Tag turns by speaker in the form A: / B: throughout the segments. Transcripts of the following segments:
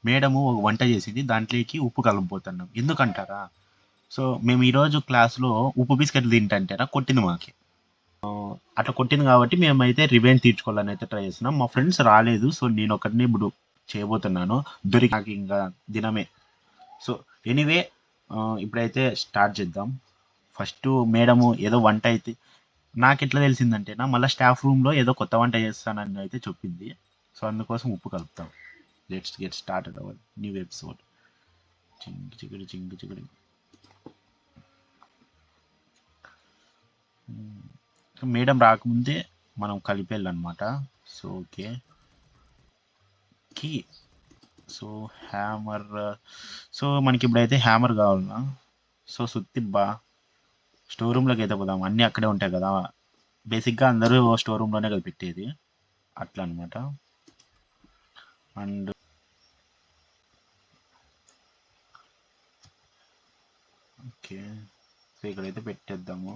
A: Madam ఒక వంట చేసింది, దాంట్లోకి ఉప్పు కలపబోతున్నాం. ఎందుకంటారా? సో మేము ఈరోజు క్లాస్లో ఉప్పు బిస్కెట్లు తింటాంటేనా కొట్టింది మాకి. అట్లా కొట్టింది కాబట్టి మేమైతే రివెంజ్ తీర్చుకోవాలని అయితే ట్రై చేస్తున్నాం. మా ఫ్రెండ్స్ రాలేదు, సో నేను ఒకరిని ఇప్పుడు చేయబోతున్నాను. దొరికి నాకు ఇంకా దినమే. సో ఎనీవే, ఇప్పుడైతే స్టార్ట్ చేద్దాం. ఫస్ట్ మేడము ఏదో వంట అయితే నాకు ఎట్లా తెలిసిందంటేనా, మళ్ళీ స్టాఫ్ రూమ్లో ఏదో కొత్త వంట చేస్తానని అయితే చెప్పింది. సో అందుకోసం ఉప్పు కలుపుతాం. Let's get started our new episode. చింగి చిగుడు చింగి చిగుడు. మేడం రాకముందే మనం కలిపేయాలన్నమాట. So okay, key. So hammer. So మనకి ఇప్పుడైతే హ్యామర్ కావాలన్నా. సో సుత్తిబ్బా స్టోర్ రూమ్లోకి అయితే పోదాం, అన్నీ అక్కడే ఉంటాయి కదా. బేసిక్గా అందరూ స్టోర్ రూమ్లోనే కదా పెట్టేది, అట్లా అనమాట. అండ్ ఓకే, సో ఇక్కడైతే పెట్టేద్దాము.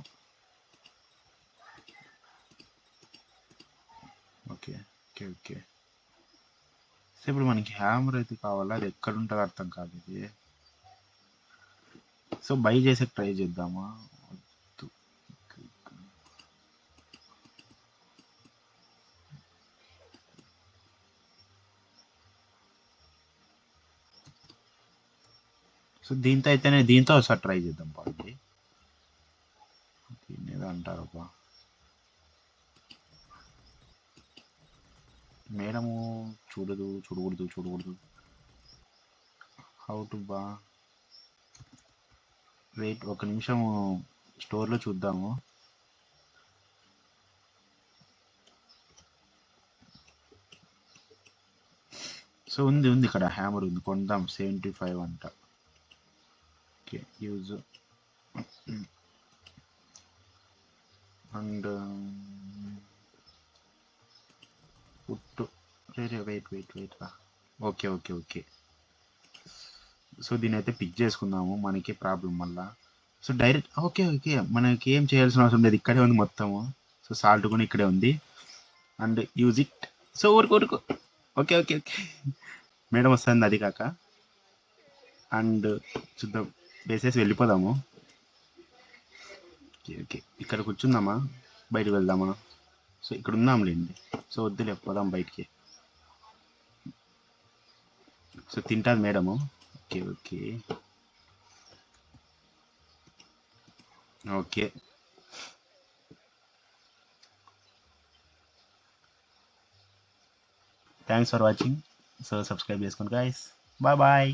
A: Okay okay okay. సో ఇప్పుడు మనకి హ్యామర్ అయితే కావాలా, అది ఎక్కడ ఉంటుందో అర్థం కాదు ఇది. సో బై చేసే ట్రై చేద్దామా? వద్దు. సో దీంతో అయితేనే, దీంతో ఒకసారి ట్రై చేద్దాం పాండి. దీన్ని ఏదో అంటారబ్బా. మేడము చూడకూడదు. హౌ టు బా. వెయిట్ ఒక నిమిషం, స్టోర్లో చూద్దాము. సో ఉంది ఇక్కడ హ్యామర్ ఉంది, కొందాం. 75 అంట. Okay use. అండ్ పుట్టు. రే వెయిట్ రా. ఓకే. సో దీని అయితే పిక్ చేసుకుందాము, మనకి ప్రాబ్లం వల్ల. సో డైరెక్ట్ ఓకే మనకి ఏం చేయాల్సిన అవసరం లేదు, ఇక్కడే ఉంది మొత్తము. సో సాల్ట్ కూడా ఇక్కడే ఉంది. And use it. సో ఊరుకు. ఓకే. మేడం వస్తుంది అది కాక. అండ్ చూద్దాం, వేసేసి వెళ్ళిపోదాము. ఓకే ఇక్కడ కూర్చుందామా, బయటకు వెళ్దామా? సో ఇక్కడ ఉందాంలేండి. సో వద్దులే, పోదాం బయటికి. సో తింటాది madam. Okay. Thanks for watching. So subscribe చేసుకోండి గైస్. బాయ్.